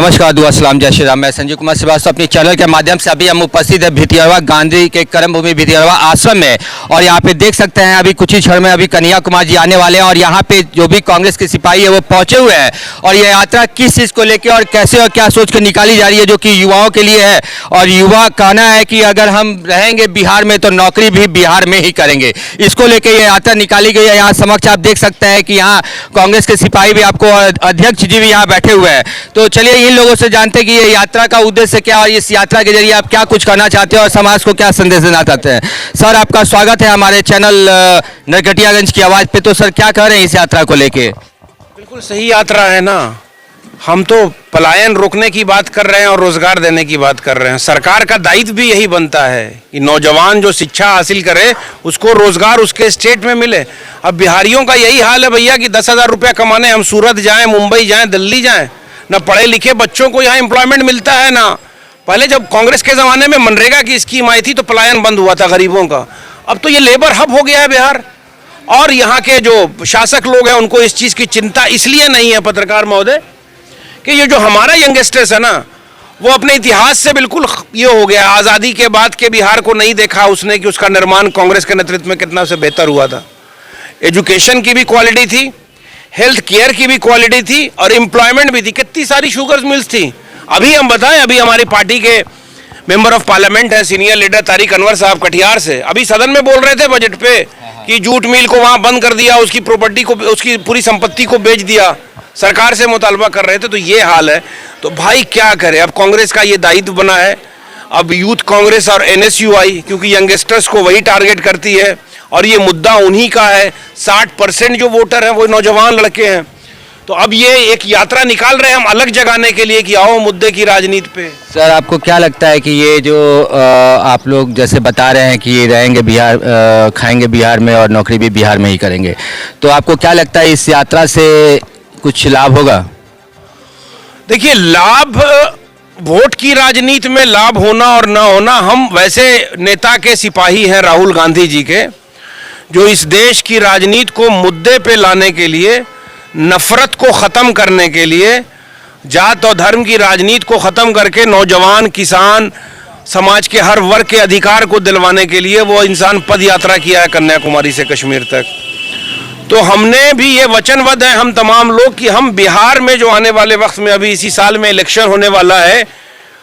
नमस्कार, दुआ सलाम, जय श्री राम। मैं संजीव कुमार श्रीवास्तव अपने चैनल के माध्यम से अभी हम उपस्थित है भितियरवा गांधी के कर्मभूमि भितियरवा आश्रम में। और यहाँ पे देख सकते हैं अभी कुछ ही क्षण में अभी कन्हैया कुमार जी आने वाले हैं और यहाँ पे जो भी कांग्रेस के सिपाही है वो पहुंचे हुए हैं। और ये यात्रा किस चीज़ को लेकर और कैसे और क्या सोच कर निकाली जा रही है, जो कि युवाओं के लिए है। और युवा कहना है कि अगर हम रहेंगे बिहार में तो नौकरी भी बिहार में ही करेंगे। इसको लेकर ये यात्रा निकाली गई है। यहाँ समक्ष आप देख सकते हैं कि यहाँ कांग्रेस के सिपाही भी आपको, अध्यक्ष जी भी यहाँ बैठे हुए हैं। तो चलिए इन लोगों से जानते हैं कि ये यात्रा का उद्देश्य क्या और इस यात्रा के जरिए आप क्या कुछ करना चाहते हैं और समाज को क्या संदेश देना चाहते हैं। सर, आपका स्वागत है हमारे चैनल नरकटियागंज की आवाज़ पे। तो सर, क्या कह रहे हैं इस यात्रा को लेके? बिल्कुल सही यात्रा है ना। हम तो पलायन रोकने की बात कर रहे हैं और रोजगार देने की बात कर रहे हैं। सरकार का दायित्व भी यही बनता है कि नौजवान जो शिक्षा हासिल करे उसको रोजगार उसके स्टेट में मिले। अब बिहारियों का यही हाल है भैया कि 10,000 रुपया कमाने हम सूरत जाएं, मुंबई जाएं, दिल्ली जाएं, ना पढ़े लिखे बच्चों को यहाँ एम्प्लॉयमेंट मिलता है ना। पहले जब कांग्रेस के ज़माने में मनरेगा की स्कीम आई थी तो पलायन बंद हुआ था गरीबों का। अब तो ये लेबर हब हो गया है बिहार। और यहाँ के जो शासक लोग हैं उनको इस चीज़ की चिंता इसलिए नहीं है पत्रकार महोदय कि ये जो हमारा यंगस्टर्स है ना, वो अपने इतिहास से बिल्कुल ये हो गया। आज़ादी के बाद के बिहार को नहीं देखा उसने कि उसका निर्माण कांग्रेस के नेतृत्व में कितना से बेहतर हुआ था। एजुकेशन की भी क्वालिटी थी, हेल्थ केयर की भी क्वालिटी थी और एम्प्लॉयमेंट भी थी। कितनी सारी शुगर मिल्स थी। अभी हम बताएं, अभी हमारी पार्टी के मेंबर ऑफ पार्लियामेंट है, सीनियर लीडर तारिक अनवर साहब कटिहार से, अभी सदन में बोल रहे थे बजट पे कि जूट मिल को वहाँ बंद कर दिया, उसकी प्रॉपर्टी को, उसकी पूरी संपत्ति को बेच दिया, सरकार से मुतालबा कर रहे थे। तो ये हाल है। तो भाई क्या करे, अब कांग्रेस का ये दायित्व बना है। अब यूथ कांग्रेस और NSUI, क्योंकि यंगस्टर्स को वही टारगेट करती है और ये मुद्दा उन्हीं का है। 60% जो वोटर हैं वो नौजवान लड़के हैं। तो अब ये एक यात्रा निकाल रहे हैं हम अलग जगाने के लिए कि आओ मुद्दे की राजनीति पे। सर, आपको क्या लगता है कि ये जो आप लोग जैसे बता रहे हैं कि ये रहेंगे बिहार, खाएंगे बिहार में और नौकरी भी बिहार में ही करेंगे, तो आपको क्या लगता है इस यात्रा से कुछ लाभ होगा? देखिए, लाभ, वोट की राजनीति में लाभ होना और ना होना, हम वैसे नेता के सिपाही हैं राहुल गांधी जी के, जो इस देश की राजनीति को मुद्दे पे लाने के लिए, नफरत को ख़त्म करने के लिए, जात और धर्म की राजनीति को ख़त्म करके नौजवान, किसान, समाज के हर वर्ग के अधिकार को दिलवाने के लिए वो इंसान पद यात्रा किया है कन्याकुमारी से कश्मीर तक। तो हमने भी ये वचनबद्ध है हम तमाम लोग कि हम बिहार में जो आने वाले वक्त में, अभी इसी साल में इलेक्शन होने वाला है,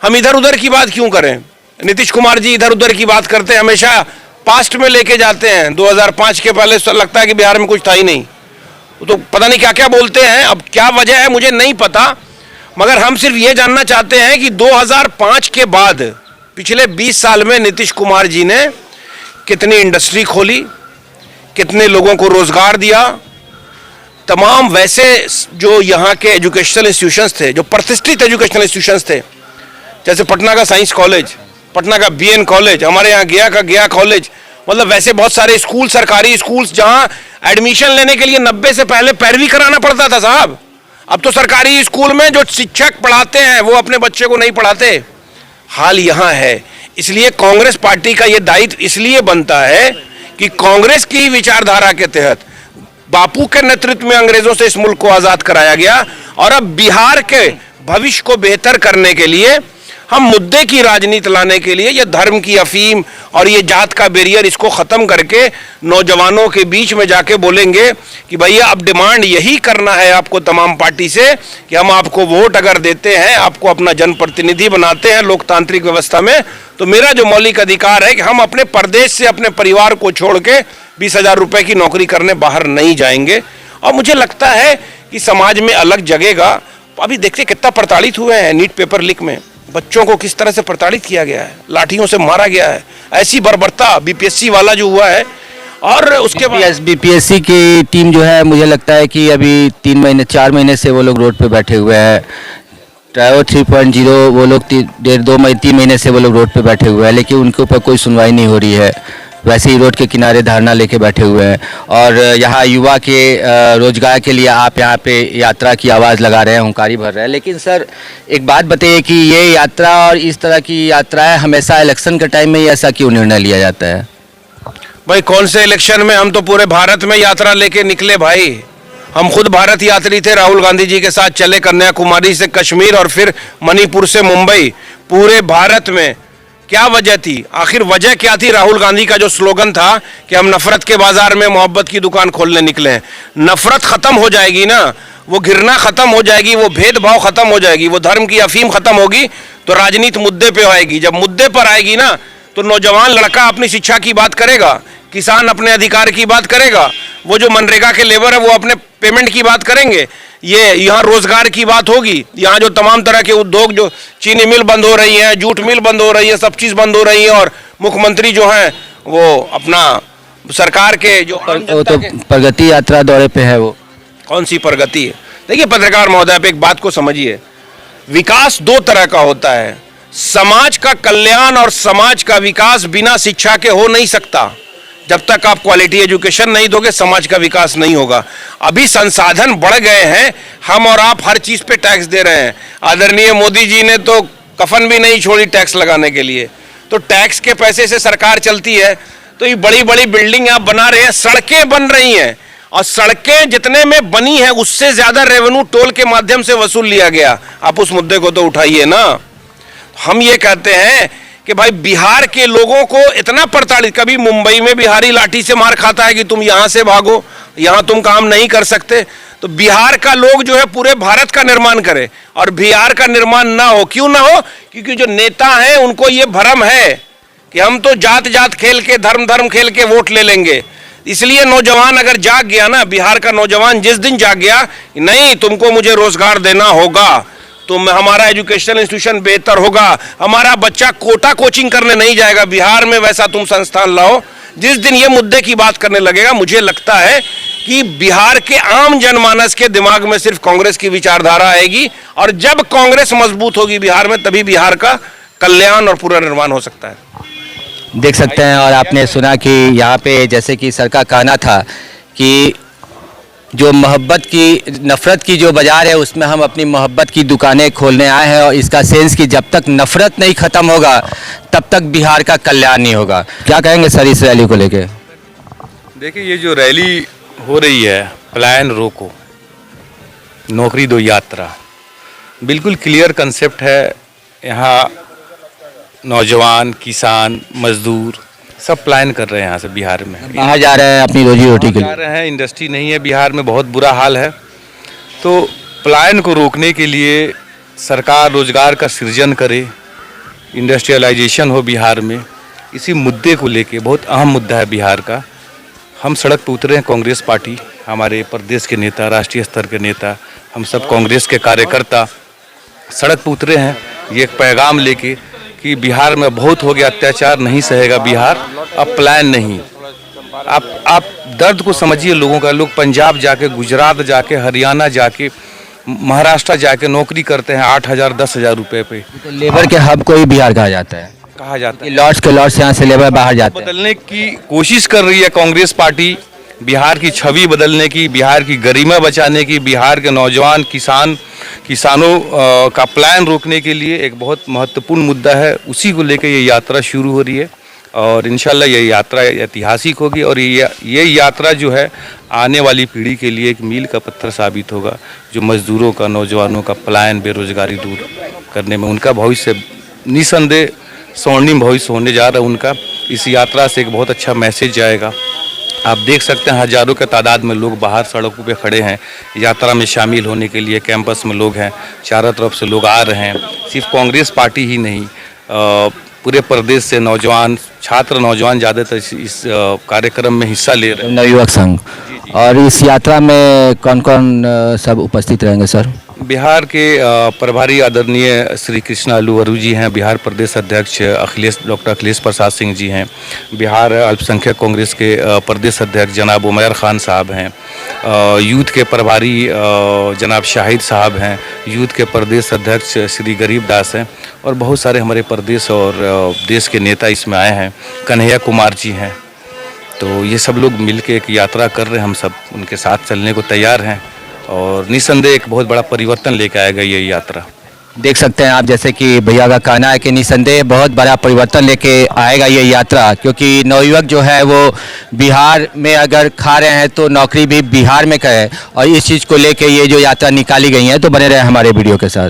हम इधर उधर की बात क्यों करें। नीतीश कुमार जी इधर उधर की बात करते हैं, हमेशा पास्ट में लेके जाते हैं। 2005 के पहले तो लगता है कि बिहार में कुछ था ही नहीं, तो पता नहीं क्या क्या बोलते हैं। अब क्या वजह है मुझे नहीं पता, मगर हम सिर्फ ये जानना चाहते हैं कि 2005 के बाद पिछले 20 साल में नीतीश कुमार जी ने कितनी इंडस्ट्री खोली, कितने लोगों को रोजगार दिया। तमाम वैसे जो यहाँ के एजुकेशनल इंस्टीट्यूशंस थे, जो प्रतिष्ठित एजुकेशनल इंस्टीट्यूशंस थे, जैसे पटना का साइंस कॉलेज, पटना का BN कॉलेज, हमारे यहाँ गया का गया कॉलेज, मतलब वैसे बहुत सारे स्कूल, सरकारी स्कूल्स जहाँ एडमिशन लेने के लिए 90 से पहले पैरवी कराना पड़ता था साहब। अब तो सरकारी स्कूल में जो शिक्षक पढ़ाते हैं वो अपने बच्चे को नहीं पढ़ाते। हाल यहाँ है। इसलिए कांग्रेस पार्टी का ये दायित्व इसलिए बनता है कि कांग्रेस की विचारधारा के तहत बापू के नेतृत्व में अंग्रेजों से इस मुल्क को आज़ाद कराया गया और अब बिहार के भविष्य को बेहतर करने के लिए, हम मुद्दे की राजनीति लाने के लिए, ये धर्म की अफीम और ये जात का बैरियर, इसको ख़त्म करके नौजवानों के बीच में जाके बोलेंगे कि भैया अब डिमांड यही करना है आपको तमाम पार्टी से कि हम आपको वोट अगर देते हैं, आपको अपना जनप्रतिनिधि बनाते हैं लोकतांत्रिक व्यवस्था में, तो मेरा जो मौलिक अधिकार है कि हम अपने प्रदेश से अपने परिवार को छोड़ के 20,000 रुपये की नौकरी करने बाहर नहीं जाएंगे। और मुझे लगता है कि समाज में अलग जगेगा। अभी देखते कितना प्रताड़ित हुए हैं नीट पेपर लीक में, बच्चों को किस तरह से प्रताड़ित किया गया है, लाठियों से मारा गया है। ऐसी बर्बरता BPSC वाला जो हुआ है, और उसके बाद BPSC की टीम जो है, मुझे लगता है कि अभी 4 महीने से वो लोग रोड पे बैठे हुए हैं। ट्रायो 3.0 वो लोग 3 महीने से वो लोग रोड पे बैठे हुए हैं, लेकिन उनके ऊपर कोई सुनवाई नहीं हो रही है। वैसे ही रोड के किनारे धरना लेके बैठे हुए हैं। और यहाँ युवा के रोजगार के लिए आप यहाँ पे यात्रा की आवाज़ लगा रहे हैं, हुंकारी भर रहे हैं। लेकिन सर, एक बात बताइए कि ये यात्रा और इस तरह की यात्राएं हमेशा इलेक्शन के टाइम में ही ऐसा क्यों निर्णय लिया जाता है? भाई कौन से इलेक्शन में, हम तो पूरे भारत में यात्रा लेके निकले भाई। हम खुद भारत यात्री थे, राहुल गांधी जी के साथ चले कन्याकुमारी से कश्मीर और फिर मणिपुर से मुंबई, पूरे भारत में। क्या वजह थी? आखिर वजह क्या थी? राहुल गांधी का जो स्लोगन था कि हम नफरत के बाजार में मोहब्बत की दुकान खोलने निकले हैं। नफरत खत्म हो जाएगी ना, वो घृणा खत्म हो जाएगी, वो भेदभाव खत्म हो जाएगी, वो धर्म की अफीम खत्म होगी, तो राजनीति मुद्दे पे आएगी। जब मुद्दे पर आएगी ना, तो नौजवान लड़का अपनी शिक्षा की बात करेगा, किसान अपने अधिकार की बात करेगा, वो जो मनरेगा के लेबर है वो अपने पेमेंट की बात करेंगे, ये यहाँ रोजगार की बात होगी। यहाँ जो तमाम तरह के उद्योग, जो चीनी मिल बंद हो रही है, जूट मिल बंद हो रही है, सब चीज बंद हो रही है, और मुख्यमंत्री जो है वो अपना सरकार के जो वो तो प्रगति यात्रा दौरे पे है। वो कौन सी प्रगति है? देखिए पत्रकार महोदय, आप एक बात को समझिए, विकास दो तरह का होता है। समाज का कल्याण और समाज का विकास बिना शिक्षा के हो नहीं सकता। जब तक आप क्वालिटी एजुकेशन नहीं दोगे, समाज का विकास नहीं होगा। अभी संसाधन बढ़ गए हैं, हम और आप हर चीज पे टैक्स दे रहे हैं। आदरणीय मोदी जी ने तो कफन भी नहीं छोड़ी टैक्स लगाने के लिए। तो टैक्स के पैसे से सरकार चलती है। तो ये बड़ी बड़ी बिल्डिंग आप बना रहे हैं, सड़कें बन रही हैं, और सड़कें जितने में बनी है उससे ज्यादा रेवेन्यू टोल के माध्यम से वसूल लिया गया। आप उस मुद्दे को तो उठाइए ना। हम ये कहते हैं कि भाई बिहार के लोगों को इतना प्रताड़ित, कभी मुंबई में बिहारी लाठी से मार खाता है कि तुम यहां से भागो, यहां तुम काम नहीं कर सकते। तो बिहार का लोग जो है पूरे भारत का निर्माण करे, और बिहार का निर्माण ना हो। क्यों ना हो? क्योंकि जो नेता हैं उनको ये भ्रम है कि हम तो जात जात खेल के, धर्म धर्म खेल के वोट ले लेंगे। इसलिए नौजवान अगर जाग गया ना, बिहार का नौजवान जिस दिन जाग गया, नहीं तुमको मुझे रोजगार देना होगा, तो हमारा एजुकेशनल इंस्टीट्यूशन बेहतर होगा, हमारा बच्चा कोटा कोचिंग करने नहीं जाएगा, बिहार में वैसा तुम संस्थान लाओ, जिस दिन ये मुद्दे की बात करने लगेगा, मुझे लगता है कि बिहार के आम जनमानस के दिमाग में सिर्फ कांग्रेस की विचारधारा आएगी। और जब कांग्रेस मजबूत होगी बिहार में, तभी बिहार का कल्याण और पूरा निर्माण हो सकता है। देख सकते हैं। और आपने सुना कि यहाँ पे जैसे कि सर का कहना था कि जो मोहब्बत की, नफ़रत की जो बाज़ार है उसमें हम अपनी मोहब्बत की दुकानें खोलने आए हैं, और इसका सेंस कि जब तक नफ़रत नहीं ख़त्म होगा तब तक बिहार का कल्याण नहीं होगा। क्या कहेंगे सर इस रैली को लेके? देखिए, ये जो रैली हो रही है, पलायन रोको नौकरी दो यात्रा, बिल्कुल क्लियर कंसेप्ट है। यहाँ नौजवान, किसान, मजदूर सब प्लान कर रहे हैं यहाँ से बिहार में, बाहर जा रहे हैं अपनी रोजी रोटी के जा लिए। रहे हैं। इंडस्ट्री नहीं है बिहार में, बहुत बुरा हाल है। तो पलायन को रोकने के लिए सरकार रोजगार का सृजन करे, इंडस्ट्रियलाइजेशन हो बिहार में। इसी मुद्दे को लेके, बहुत अहम मुद्दा है बिहार का, हम सड़क पर उतरे हैं। कांग्रेस पार्टी, हमारे प्रदेश के नेता, राष्ट्रीय स्तर के नेता, हम सब कांग्रेस के कार्यकर्ता सड़क पर उतरे हैं ये एक पैगाम लेके कि बिहार में बहुत हो गया अत्याचार, नहीं सहेगा बिहार, अब प्लान नहीं। आप दर्द को समझिए लोगों का। लोग पंजाब जाके, गुजरात जाके, हरियाणा जाके, महाराष्ट्र जाके नौकरी करते हैं 8,000 10,000 रुपये पे। तो लेबर के हब को ही बिहार कहा जाता है, कहा जाता है। लॉट्स के लॉट्स यहाँ से लेबर बाहर जाते हैं। बदलने की कोशिश कर रही है कांग्रेस पार्टी, बिहार की छवि बदलने की, बिहार की गरिमा बचाने की, बिहार के नौजवान किसानों का प्लान रोकने के लिए एक बहुत महत्वपूर्ण मुद्दा है। उसी को लेकर ये यात्रा शुरू हो रही है, और इंशाल्लाह ये यात्रा ऐतिहासिक होगी। और ये यात्रा जो है आने वाली पीढ़ी के लिए एक मील का पत्थर साबित होगा, जो मजदूरों का, नौजवानों का पलायन, बेरोजगारी दूर करने में उनका भविष्य निसंदेह स्वर्णिम भविष्य होने जा रहा है उनका। इस यात्रा से एक बहुत अच्छा मैसेज जाएगा। आप देख सकते हैं हजारों के तादाद में लोग बाहर सड़कों पे खड़े हैं यात्रा में शामिल होने के लिए। कैंपस में लोग हैं, चारों तरफ से लोग आ रहे हैं। सिर्फ कांग्रेस पार्टी ही नहीं, पूरे प्रदेश से नौजवान, छात्र नौजवान ज़्यादातर इस कार्यक्रम में हिस्सा ले रहे हैं। नवयुवक संघ। और इस यात्रा में कौन कौन सब उपस्थित रहेंगे सर? बिहार के प्रभारी आदरणीय श्री कृष्णा अलूवरू जी हैं, बिहार प्रदेश अध्यक्ष डॉक्टर अखिलेश प्रसाद सिंह जी हैं, बिहार अल्पसंख्यक कांग्रेस के प्रदेश अध्यक्ष जनाब उमैर खान साहब हैं, यूथ के प्रभारी जनाब शाहिद साहब हैं, यूथ के प्रदेश अध्यक्ष श्री गरीब दास हैं, और बहुत सारे हमारे प्रदेश और देश के नेता इसमें आए हैं। कन्हैया कुमार जी हैं। तो ये सब लोग मिलकर एक यात्रा कर रहे हैं, हम सब उनके साथ चलने को तैयार हैं, और निसंदेह एक बहुत बड़ा परिवर्तन लेकर आएगा ये यात्रा। देख सकते हैं आप, जैसे कि भैया का कहना है कि निसंदेह बहुत बड़ा परिवर्तन लेके आएगा ये यात्रा, क्योंकि नवयुवक जो है वो बिहार में अगर खा रहे हैं तो नौकरी भी बिहार में करें, और इस चीज़ को लेके ये जो यात्रा निकाली गई है। तो बने रहे हमारे वीडियो के साथ।